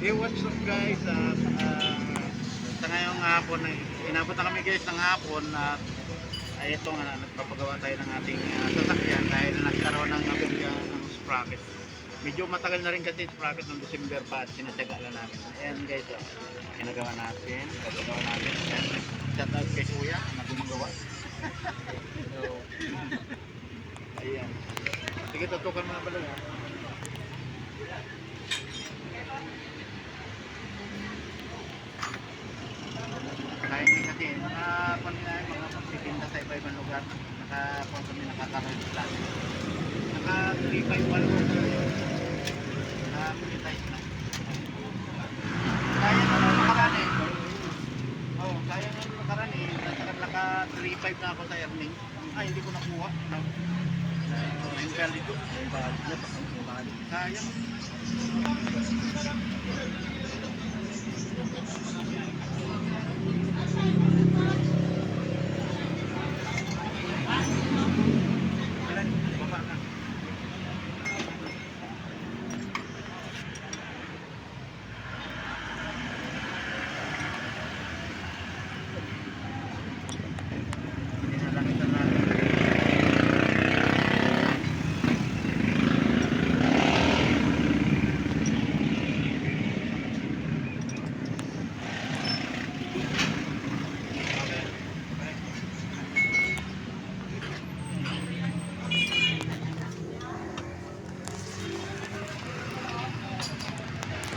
Hey, what's up guys? Sa ngayong hapon, inabot na kami guys ng hapon at ito nga, nagpapagawa tayo ng ating sasakyan dahil nagkaroon ng aberya ng sprocket. Medyo matagal na rin kasi sprocket ng December pa at sinasyaga lang namin. Ayan guys, ginagawa natin. Ayan, shout out kay Kuya na gumagawa. So, ayan. Sige, tutukan mo na pala. Kahit kasi mga pagtitinda sa iba-ibang lugar, nakakaroon lang. Naka 3-5 walo na-monetize na. Kaya na nakaraan eh. Oh, kaya na nakaraan eh. Naka 3-5 na ako sa earning. Ay, hindi ko nakuha. Yung value. Sayang.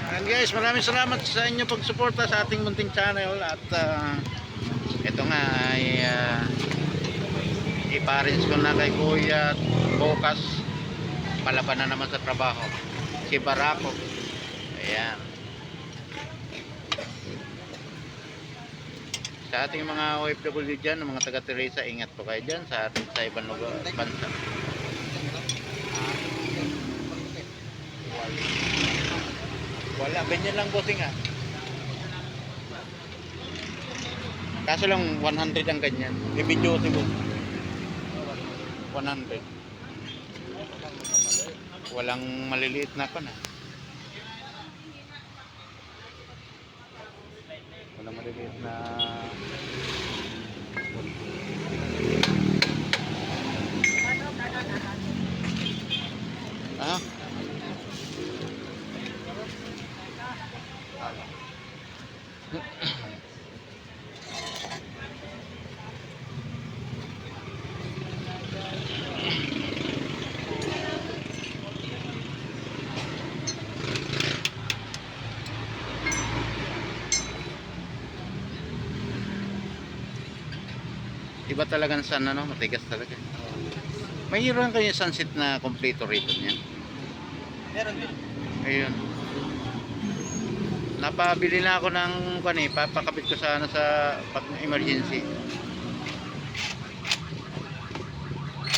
And guys, maraming salamat sa inyo pagsuporta sa ating munting channel at ito nga ay iparins ko na kay Kuya at bukas palaban na naman sa trabaho si Barako. Ayan, sa ating mga OFW dyan, mga taga Teresa, ingat po kayo dyan sa ating sa ibang lugar, bansa. Wala, ganyan lang bossing ah. Kaso lang 100 ang ganyan. I-video si boss. 100. Walang maliliit na pa na. Walang maliliit na. Ah? Iba talagang sun, ano, matigas talaga. Mayroon kayo sunset na kompleto rito niyan. Meron din. Ayun. Napabili na ako ng papakabit ko sana sa pag emergency.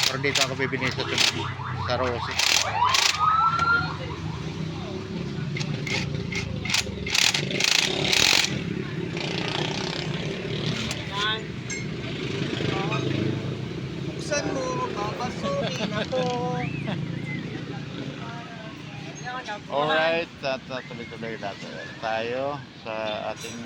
Pero dito ako bibili sa Rose. Buksan mo, babasukin ako. Alright, tuloy-tuloy natin tayo sa ating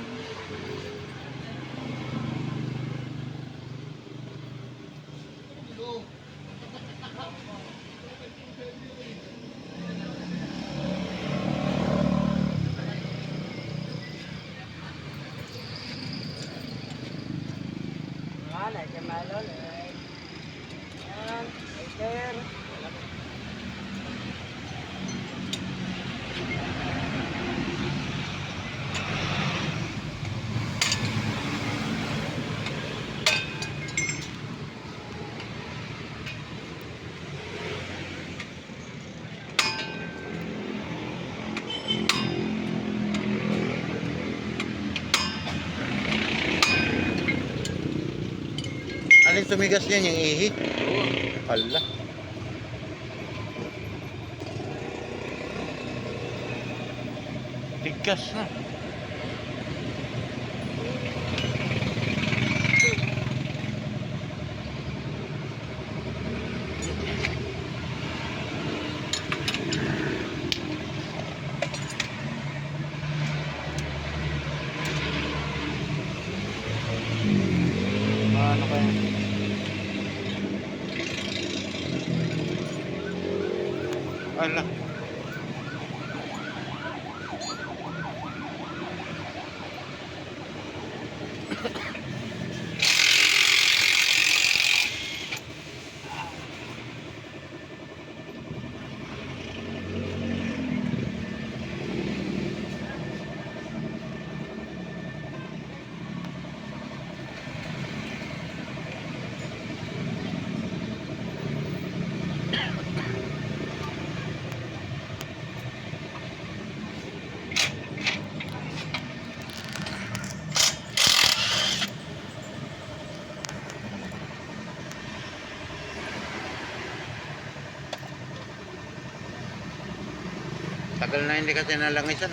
Malon eh. Yan, later. alin tumigas niyan, yung ihi. Hala. Tigas na. pala. Tagal na hindi kasi nalangisan.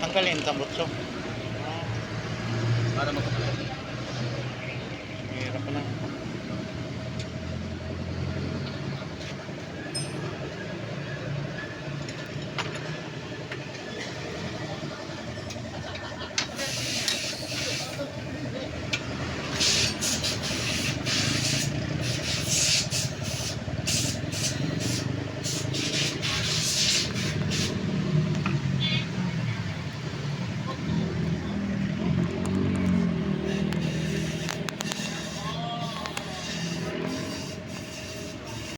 Tanggalin tambutso. Para